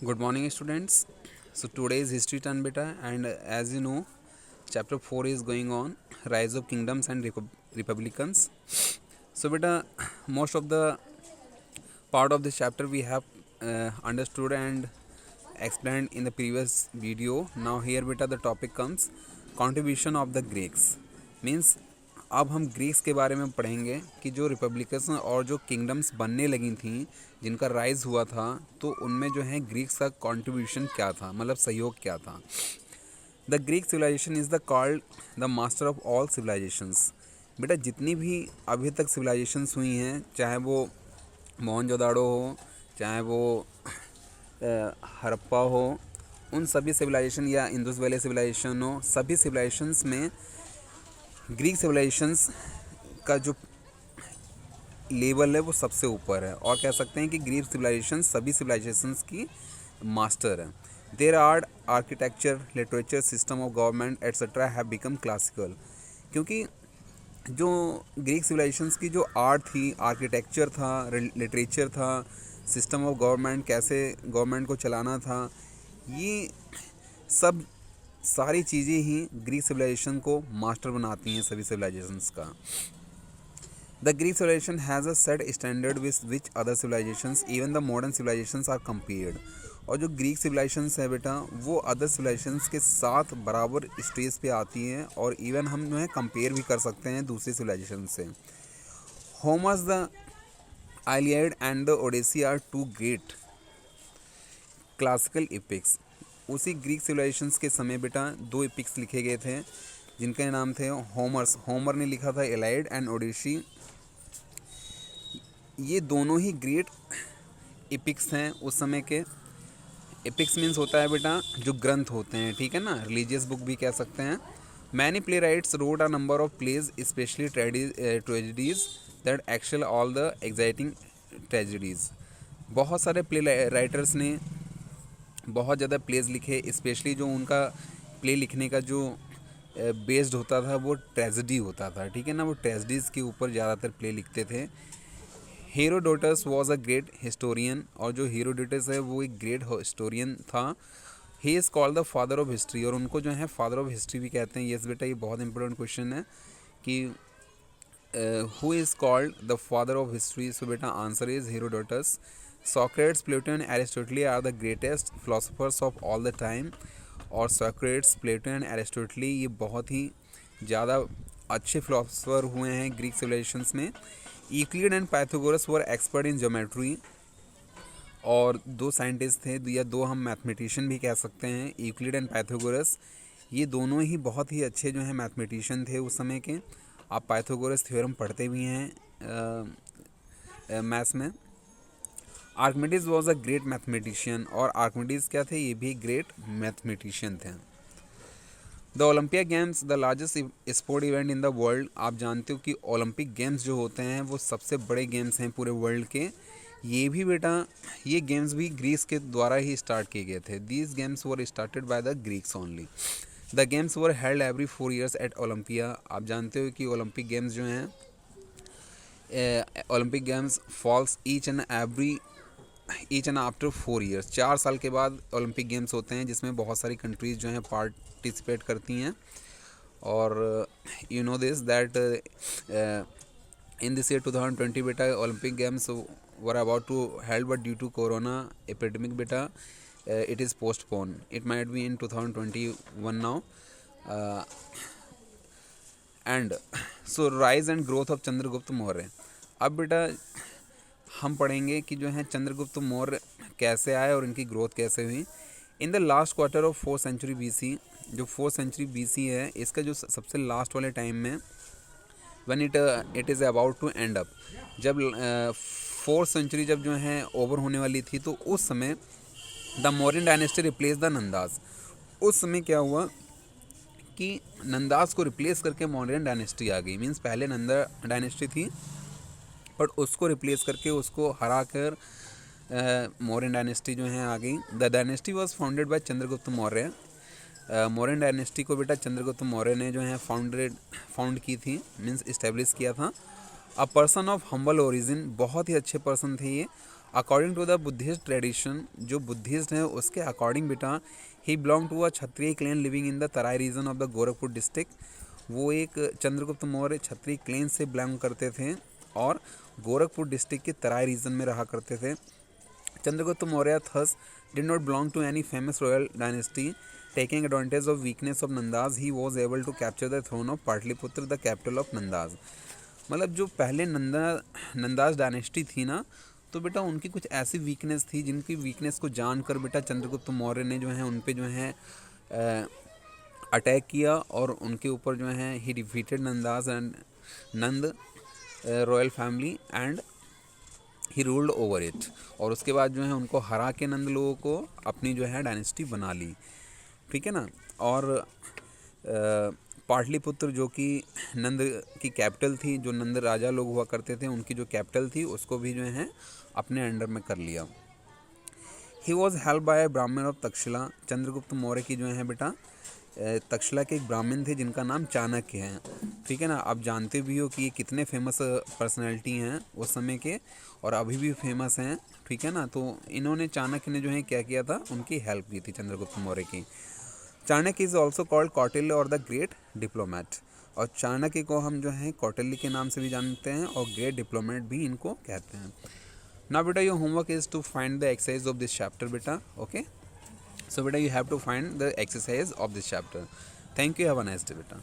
Good morning, students. So today is history turn beta, and as you know, chapter 4 is going on, rise of kingdoms and republicans. So beta, most of the part of this chapter we have understood and explained in the previous video. Now here beta the topic comes contribution of the Greeks, means अब हम Greeks के बारे में पढ़ेंगे कि जो Republicans और जो किंगडम्स बनने लगी थी, जिनका राइज हुआ था, तो उनमें जो है ग्रीक्स का कंट्रीब्यूशन क्या था, मतलब सहयोग क्या था. The Greek civilization is the called the master of all civilizations. बेटा जितनी भी अभी तक सिविलाइजेशंस हुई हैं, चाहे वो मोहनजोदाड़ो हो, चाहे वो हड़प्पा हो, उन सभी सिविलाइजेशन या इंडस वैली सिविलाइजेशन हो, सभी सिविलाइजेशंस में ग्रीक सिविलाइजेशंस का जो लेवल है वो सबसे ऊपर है, और कह सकते हैं कि ग्रीक सिविलाइजेशन सभी सिविलाइजेशंस की मास्टर है. Their art, architecture, literature, system of government etcetera have become classical. क्योंकि जो ग्रीक सिविलाइजेशंस की जो आर्ट थी, आर्किटेक्चर था, लिटरेचर था, सिस्टम ऑफ गवर्नमेंट, कैसे गवर्नमेंट को चलाना था, ये सब सारी चीज़ें ही ग्रीक सिविलाइजेशन को मास्टर बनाती हैं सभी सिविलाइजेशंस का. The Greek civilization has a set standard with which other civilizations even the modern civilizations are compared. और जो ग्रीक सिविलाइजेशंस है बेटा, वो अदर सिविलाइजेशंस के साथ बराबर स्टेज पे आती हैं, और इवन हम जो है कंपेयर भी कर सकते हैं दूसरी सिविलाइजेशन से. Homer's the Iliad and the Odyssey are two great classical epics. उसी ग्रीक सिविलाइजेशंस के समय बेटा दो एपिक्स लिखे गए थे, जिनके नाम थे होमर ने लिखा था एलाइड एंड ओडिसी. ये दोनों ही ग्रेट एपिक्स हैं उस समय के. एपिक्स मीन्स होता है बेटा जो ग्रंथ होते हैं, ठीक है ना, रिलीजियस बुक भी कह सकते हैं. Many playwrights wrote a number of plays, specially tragedies that actual all the exciting tragedies. बहुत सारे प्ले राइटर्स ने बहुत ज़्यादा प्लेज लिखे, स्पेशली जो उनका प्ले लिखने का जो बेस्ड होता था वो ट्रेजिडी होता था, ठीक है ना, वो ट्रेजिडीज़ के ऊपर ज़्यादातर प्ले लिखते थे. Herodotus was a great historian, और जो हेरोडोटस है वो एक ग्रेट हिस्टोरियन था. He is called the father of history, और उनको जो है फादर ऑफ हिस्ट्री भी कहते हैं. यस बेटा, ये बहुत इंपॉर्टेंट क्वेश्चन है कि who is called the father of history. So बेटा answer is Herodotus. Socrates, Plato and Aristotle are the greatest philosophers of all the time. और Socrates, Plato and Aristotle ये बहुत ही ज़्यादा अच्छे फिलोसफर हुए हैं ग्रीक सिविलाइजेशंस में. Euclid and Pythagoras were expert in geometry, और दो साइंटिस्ट थे, या दो हम मैथमेटिशियन भी कह सकते हैं, यूक्लिड एंड पाइथागोरस. ये दोनों ही बहुत ही अच्छे जो हैं मैथमेटिशियन थे उस समय के. आप पाइथागोरस थ्योरम पढ़ते भी हैं मैथ्स में. Archimedes was a great mathematician, और आर्किमिडीज क्या थे, ये भी ग्रेट मैथमेटिशियन थे. The Olympic games the largest sport event in the world. आप जानते हो कि ओलंपिक गेम्स जो होते हैं वो सबसे बड़े गेम्स हैं पूरे वर्ल्ड के. ये भी बेटा, ये गेम्स भी ग्रीस के द्वारा ही स्टार्ट किए गए थे. These games were started by the Greeks only. The games were held every 4 years at Olympia. आप जानते हो कि ओलंपिक गेम्स जो हैं, Olympic games falls each and after 4 years. 4 साल के बाद ओलंपिक गेम्स होते हैं, जिसमें बहुत सारी कंट्रीज़ जो हैं पार्टिसिपेट करती हैं. और you know this that in this year 2020 बेटा Olympic games were about to held, but due to corona epidemic बेटा it is postpone. It might be in 2021 now. And so rise and growth of Chandragupta Maurya. अब बेटा हम पढ़ेंगे कि जो है चंद्रगुप्त मौर्य कैसे आए और इनकी ग्रोथ कैसे हुई. In the last quarter of 4th century BC, जो 4th century BC है, इसका जो सबसे लास्ट वाले टाइम में, when it is about to end up, जब 4th century जब जो है ओवर होने वाली थी, तो उस समय the Mauryan dynasty replace the Nandas. उस समय क्या हुआ कि नंदास को रिप्लेस करके मौर्यन डायनेस्टी आ गई. मीन्स पहले नंदा डायनेस्टी थी, बट उसको रिप्लेस करके, उसको हरा कर मौर्यन डायनेस्टी जो है आ गई. The dynasty was founded by Chandragupta Maurya. Mauryan dynasty को बेटा चंद्रगुप्त मौर्य ने जो है फाउंड की थी, मीन्स इस्टेब्लिश किया था. A person of humble origin, बहुत ही अच्छे पर्सन थे ये. According to the Buddhist tradition, जो बुद्धिस्ट हैं उसके अकॉर्डिंग बेटा, he belong to a kshatriya clan living in the Terai region of the Gorakhpur district. वो एक चंद्रगुप्त मौर्य क्षत्रिय क्लैन से बिलोंग करते थे और गोरखपुर डिस्ट्रिक्ट के तराई रीजन में रहा करते थे। Chandragupta Maurya thus did not belong to any famous royal dynasty. Taking advantage of weakness of Nandaz, he was able to capture the throne of Patliputra, the capital of Nandaz. मतलब जो पहले नंदाज डायनेस्टी थी ना, तो बेटा उनकी कुछ ऐसी वीकनेस थी जिनकी वीकनेस को जानकर बेटा चंद्रगुप्त मौर्य ने जो है उन पे जो है अटैक किया और उनके ऊपर जो है he defeated Nandas and Nanda royal family and he ruled over it. और उसके बाद जो है उनको हरा के नंद लोगों को अपनी जो है डायनेस्टी बना ली, ठीक है ना। और पाटलिपुत्र जो कि नंद की कैपिटल थी, जो नंद राजा लोग हुआ करते थे उनकी जो कैपिटल थी, उसको भी जो है अपने अंडर में कर लिया। ही वॉज हेल्प बाय ब्राह्मण ऑफ तक्षशिला। चंद्रगुप्त मौर्य की जो है बेटा तक्षशिला के एक ब्राह्मण थे जिनका नाम चाणक्य है, ठीक है ना। आप जानते भी हो कि ये कितने फेमस पर्सनैलिटी हैं उस समय के और अभी भी फेमस हैं, ठीक है ना। तो इन्होंने चाणक्य ने जो है क्या किया था, उनकी हेल्प की थी चंद्रगुप्त मौर्य की। Chanakya is also called Kautilya और द ग्रेट डिप्लोमेट। और चाणक्य को हम जो है कौटिल्य के नाम से भी जानते हैं और ग्रेट डिप्लोमेट भी इनको कहते हैं। ना बेटा your homework is to find the exercise of this chapter बेटा, okay. So beta you have to find the exercise of this chapter. Thank you. Have a nice day beta.